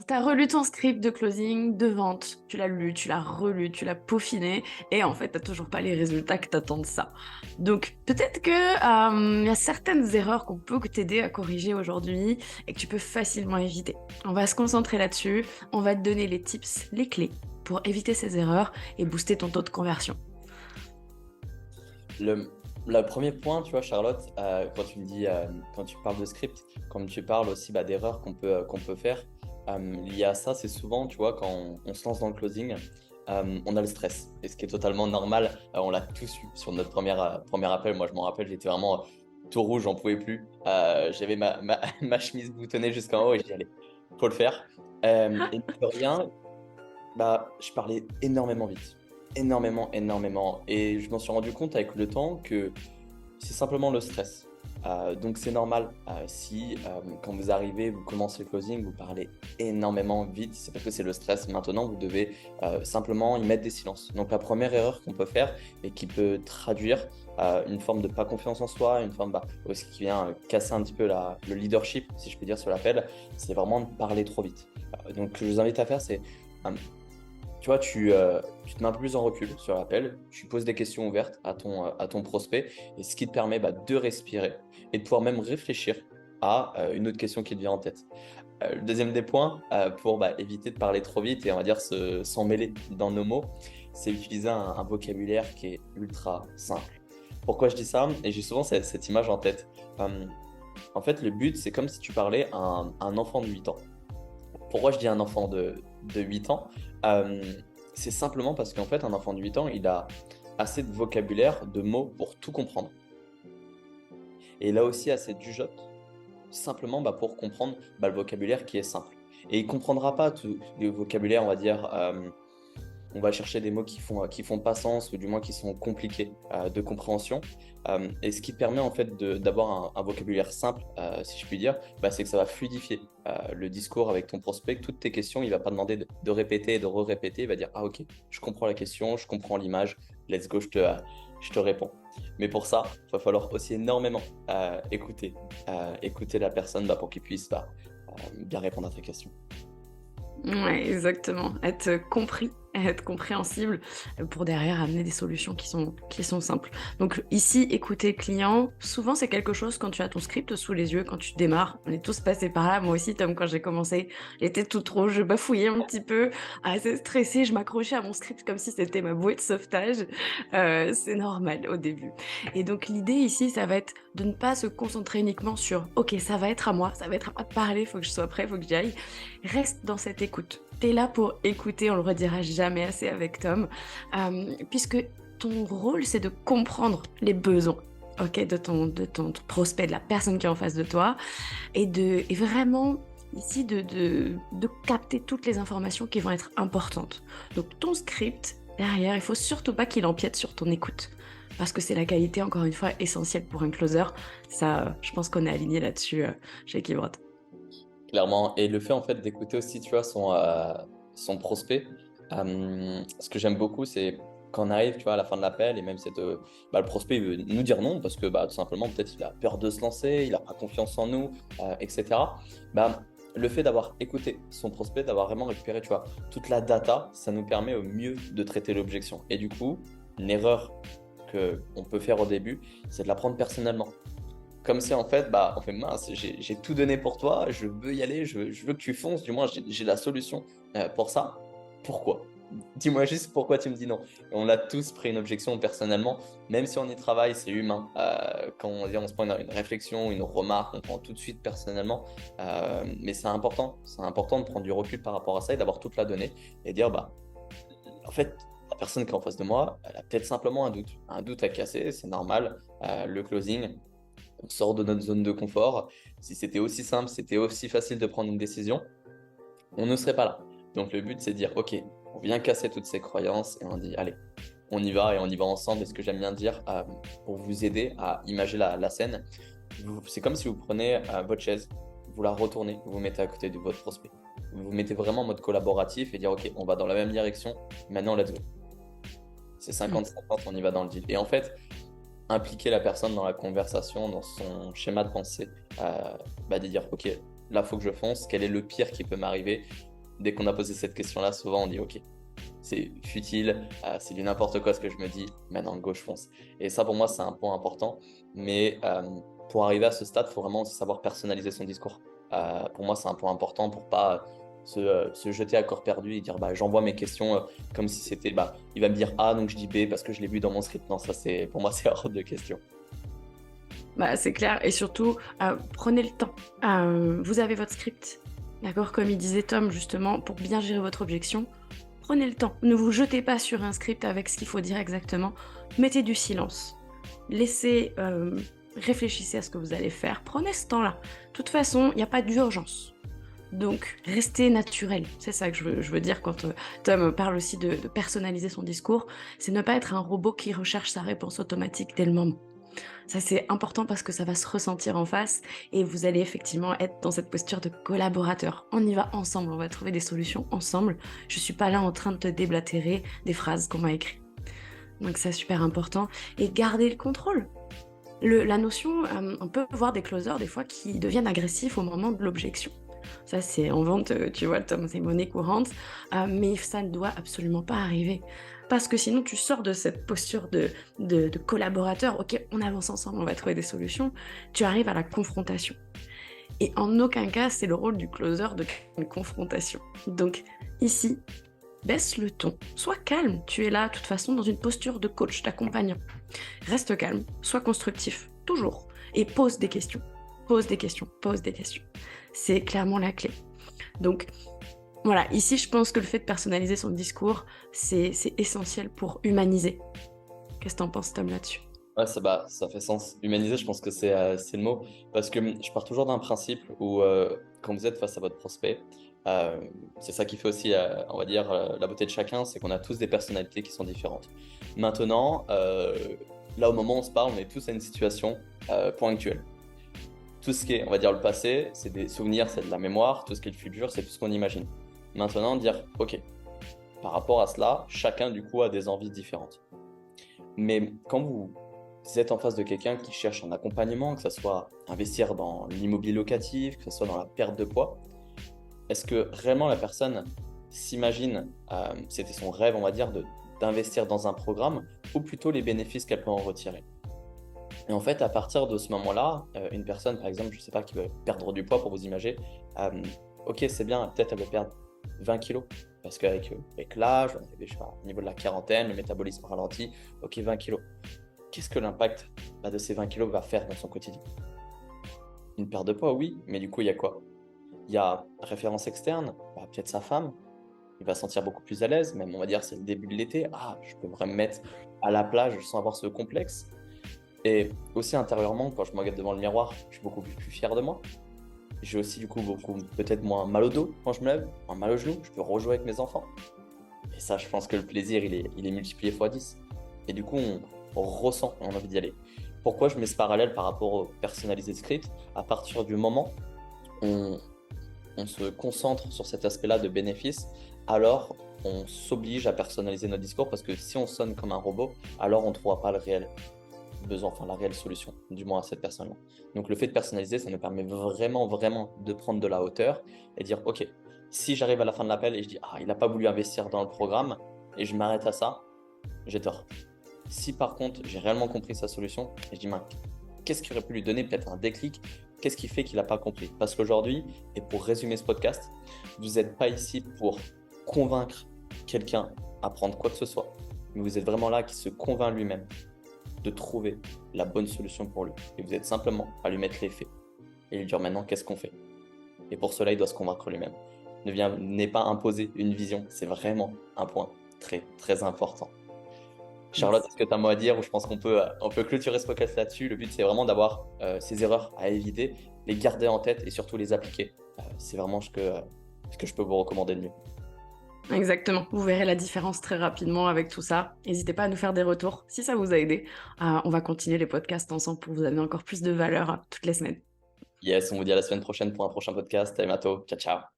Tu as relu ton script de closing, de vente, tu l'as lu, tu l'as relu, tu l'as peaufiné, et en fait, tu n'as toujours pas les résultats que tu attends de ça. Donc, peut-être que y a certaines erreurs qu'on peut t'aider à corriger aujourd'hui et que tu peux facilement éviter. On va se concentrer là-dessus, on va te donner les tips, les clés pour éviter ces erreurs et booster ton taux de conversion. Le, le premier point, tu vois, Charlotte, quand tu me dis, quand tu parles de script, comme tu parles aussi d'erreurs qu'on peut faire, liées à ça, c'est souvent, tu vois, quand on se lance dans le closing, on a le stress. Et ce qui est totalement normal, on l'a tous eu sur notre premier appel. Moi, je m'en rappelle, j'étais vraiment tout rouge, j'en pouvais plus. J'avais ma chemise boutonnée jusqu'en haut et j'ai dit, allez, faut le faire. Et de rien, je parlais énormément vite. Énormément, énormément. Et je m'en suis rendu compte avec le temps que c'est simplement le stress. Donc c'est normal si quand vous arrivez, vous commencez le closing, vous parlez énormément vite, c'est parce que c'est le stress. Maintenant, vous devez simplement y mettre des silences. Donc la première erreur qu'on peut faire et qui peut traduire une forme de pas confiance en soi, une forme aussi qui vient casser un petit peu le leadership, si je peux dire, sur l'appel, c'est vraiment de parler trop vite. Donc ce que je vous invite à faire, c'est euh, tu vois, tu te mets un peu plus en recul sur l'appel, tu poses des questions ouvertes à ton prospect, et ce qui te permet de respirer et de pouvoir même réfléchir à une autre question qui te vient en tête. Le deuxième des points, pour éviter de parler trop vite et on va dire s'en mêler dans nos mots, c'est utiliser un vocabulaire qui est ultra simple. Pourquoi je dis ça? Et j'ai souvent cette image en tête. En fait, le but, c'est comme si tu parlais à un enfant de 8 ans. Pourquoi je dis un enfant de 8 ans? Euh, c'est simplement parce qu'en fait, un enfant de 8 ans, il a assez de vocabulaire, de mots pour tout comprendre. Et il a aussi assez de jugeote, simplement pour comprendre le vocabulaire qui est simple. Et il ne comprendra pas tout le vocabulaire, on va dire, on va chercher des mots qui font pas sens ou du moins qui sont compliqués de compréhension. Et ce qui permet en fait d'avoir un vocabulaire simple, si je puis dire, c'est que ça va fluidifier le discours avec ton prospect. Toutes tes questions, il va pas demander de répéter et de re-répéter. Il va dire, ah ok, je comprends la question, je comprends l'image, let's go, je te réponds. Mais pour ça, il va falloir aussi énormément écouter la personne pour qu'il puisse bien répondre à tes questions. Ouais, exactement. Être compris, être compréhensible pour derrière amener des solutions qui sont simples. Donc ici, écouter le client, souvent c'est quelque chose quand tu as ton script sous les yeux, quand tu démarres. On est tous passés par là. Moi aussi, Tom, quand j'ai commencé, j'étais toute rouge, je bafouillais un petit peu, assez stressée, je m'accrochais à mon script comme si c'était ma bouée de sauvetage. C'est normal au début. Et donc l'idée ici, ça va être de ne pas se concentrer uniquement sur, ok, ça va être à moi, ça va être à moi de parler, faut que je sois prêt, faut que j'y aille. Reste dans cette écoute. T'es là pour écouter, on le redira jamais assez avec Tom, puisque ton rôle, c'est de comprendre les besoins. Ok, de ton prospect, de la personne qui est en face de toi, et vraiment ici de capter toutes les informations qui vont être importantes. Donc ton script, derrière, il faut surtout pas qu'il empiète sur ton écoute. Parce que c'est la qualité, encore une fois, essentielle pour un closer. Ça, je pense qu'on est aligné là-dessus chez Keyboard. Clairement. Et le fait en fait d'écouter aussi, tu vois, son prospect. Ce que j'aime beaucoup, c'est quand on arrive, tu vois, à la fin de l'appel et même le prospect il veut nous dire non parce que tout simplement peut-être il a peur de se lancer, il n'a pas confiance en nous, etc. Le fait d'avoir écouté son prospect, d'avoir vraiment récupéré, tu vois, toute la data, ça nous permet au mieux de traiter l'objection. Et du coup, une erreur que on peut faire au début, c'est de la prendre personnellement. Comme si en fait, on fait mince, j'ai tout donné pour toi, je veux y aller, je veux que tu fonces, du moins j'ai la solution pour ça. Pourquoi? Dis-moi juste pourquoi tu me dis non. Et on a tous pris une objection personnellement, même si on y travaille, c'est humain. Quand on se prend une réflexion, une remarque, on prend tout de suite personnellement. Mais c'est important de prendre du recul par rapport à ça et d'avoir toute la donnée et dire, en fait, la personne qui est en face de moi, elle a peut-être simplement un doute à casser, c'est normal. Le closing, on sort de notre zone de confort. Si c'était aussi simple, c'était aussi facile de prendre une décision, on ne serait pas là. Donc le but, c'est de dire, OK, on vient casser toutes ces croyances et on dit, allez, on y va et on y va ensemble. Et ce que j'aime bien dire pour vous aider à imager la scène, c'est comme si vous prenez votre chaise, vous la retournez, vous vous mettez à côté de votre prospect. Vous vous mettez vraiment en mode collaboratif et dire, OK, on va dans la même direction, maintenant, let's go. C'est 50-50, on y va dans le deal. Et en fait, impliquer la personne dans la conversation, dans son schéma de pensée, de dire ok, là faut que je fonce, quel est le pire qui peut m'arriver, dès qu'on a posé cette question-là, souvent on dit ok, c'est futile, c'est du n'importe quoi ce que je me dis, maintenant gauche fonce. Et ça pour moi c'est un point important, mais pour arriver à ce stade, il faut vraiment aussi savoir personnaliser son discours. Pour moi c'est un point important pour pas se jeter à corps perdu et dire bah, j'envoie mes questions comme si c'était bah, il va me dire A donc je dis B parce que je l'ai vu dans mon script. Non, ça c'est pour moi c'est hors de question. Bah, c'est clair. Et surtout, prenez le temps. Vous avez votre script, d'accord? Comme il disait Tom, justement, pour bien gérer votre objection, prenez le temps. Ne vous jetez pas sur un script avec ce qu'il faut dire exactement. Mettez du silence. Laissez, réfléchissez à ce que vous allez faire. Prenez ce temps-là. De toute façon, il n'y a pas d'urgence. Donc, restez naturel. C'est ça que je veux dire quand Tom parle aussi de personnaliser son discours. C'est ne pas être un robot qui recherche sa réponse automatique dès le moment. Ça, c'est important parce que ça va se ressentir en face et vous allez effectivement être dans cette posture de collaborateur. On y va ensemble, on va trouver des solutions ensemble. Je suis pas là en train de te déblatérer des phrases qu'on m'a écrites. Donc, c'est super important. Et garder le contrôle. La notion, on peut voir des closers des fois qui deviennent agressifs au moment de l'objection. Ça, c'est en vente, tu vois, Tom, c'est monnaie courante, mais ça ne doit absolument pas arriver. Parce que sinon, tu sors de cette posture de collaborateur. Ok, on avance ensemble, on va trouver des solutions. Tu arrives à la confrontation. Et en aucun cas, c'est le rôle du closer de créer une confrontation. Donc, ici, baisse le ton. Sois calme. Tu es là, de toute façon, dans une posture de coach, d'accompagnant. Reste calme, sois constructif, toujours. Et pose des questions. Pose des questions, pose des questions. C'est clairement la clé. Donc, voilà, ici, je pense que le fait de personnaliser son discours, c'est essentiel pour humaniser. Qu'est-ce que t'en penses, Tom, là-dessus? Ouais, ça fait sens. Humaniser, je pense que c'est le mot. Parce que je pars toujours d'un principe où quand vous êtes face à votre prospect, euh, c'est ça qui fait aussi, on va dire, la beauté de chacun, c'est qu'on a tous des personnalités qui sont différentes. Maintenant, là au moment où on se parle, on est tous à une situation ponctuelle. Tout ce qui est, on va dire, le passé, c'est des souvenirs, c'est de la mémoire. Tout ce qui est le futur, c'est tout ce qu'on imagine. Maintenant, dire, ok, par rapport à cela, chacun du coup a des envies différentes. Mais quand vous êtes en face de quelqu'un qui cherche un accompagnement, que ce soit investir dans l'immobilier locatif, que ce soit dans la perte de poids, est-ce que réellement la personne s'imagine, c'était son rêve, on va dire, d'investir dans un programme, ou plutôt les bénéfices qu'elle peut en retirer? Et en fait, à partir de ce moment-là, une personne, par exemple, je ne sais pas, qui veut perdre du poids, pour vous imaginer, ok, c'est bien, peut-être elle veut perdre 20 kilos, parce avec l'âge, je sais pas, au niveau de la quarantaine, le métabolisme ralentit, ok, 20 kilos. Qu'est-ce que l'impact de ces 20 kilos va faire dans son quotidien? Une perte de poids, oui, mais du coup, il y a quoi? Il y a référence externe, peut-être sa femme, il va se sentir beaucoup plus à l'aise, même on va dire c'est le début de l'été, je peux vraiment me mettre à la plage sans avoir ce complexe. Et aussi intérieurement, quand je me regarde devant le miroir, je suis beaucoup plus fier de moi. J'ai aussi du coup beaucoup peut-être moins mal au dos quand je me lève, moins mal au genou, je peux rejouer avec mes enfants. Et ça, je pense que le plaisir, il est multiplié x 10. Et du coup, on ressent, on a envie d'y aller. Pourquoi je mets ce parallèle par rapport au personnalisé script? À partir du moment où on se concentre sur cet aspect-là de bénéfice, alors on s'oblige à personnaliser notre discours parce que si on sonne comme un robot, alors on ne trouvera pas le réel besoin, enfin la réelle solution, du moins à cette personne-là. Donc le fait de personnaliser, ça nous permet vraiment, vraiment de prendre de la hauteur et dire, ok, si j'arrive à la fin de l'appel et je dis, il n'a pas voulu investir dans le programme et je m'arrête à ça, j'ai tort. Si par contre, j'ai réellement compris sa solution et je dis, qu'est-ce qui aurait pu lui donner peut-être un déclic? Qu'est-ce qui fait qu'il n'a pas compris? Parce qu'aujourd'hui, et pour résumer ce podcast, vous n'êtes pas ici pour convaincre quelqu'un à prendre quoi que ce soit, mais vous êtes vraiment là qui se convainc lui-même de trouver la bonne solution pour lui. Et vous êtes simplement à lui mettre les faits et lui dire maintenant qu'est-ce qu'on fait. Et pour cela, il doit se convaincre lui-même. N'est pas imposer une vision, c'est vraiment un point très très important. Charlotte, est-ce que tu as un mot à dire ou je pense qu'on peut clôturer ce podcast là-dessus? Le but, c'est vraiment d'avoir ces erreurs à éviter, les garder en tête et surtout les appliquer. C'est vraiment ce que je peux vous recommander de mieux. Exactement, vous verrez la différence très rapidement avec tout ça. N'hésitez pas à nous faire des retours si ça vous a aidé. On va continuer les podcasts ensemble pour vous amener encore plus de valeur toutes les semaines. Yes, on vous dit à la semaine prochaine pour un prochain podcast. À bientôt. Ciao, ciao.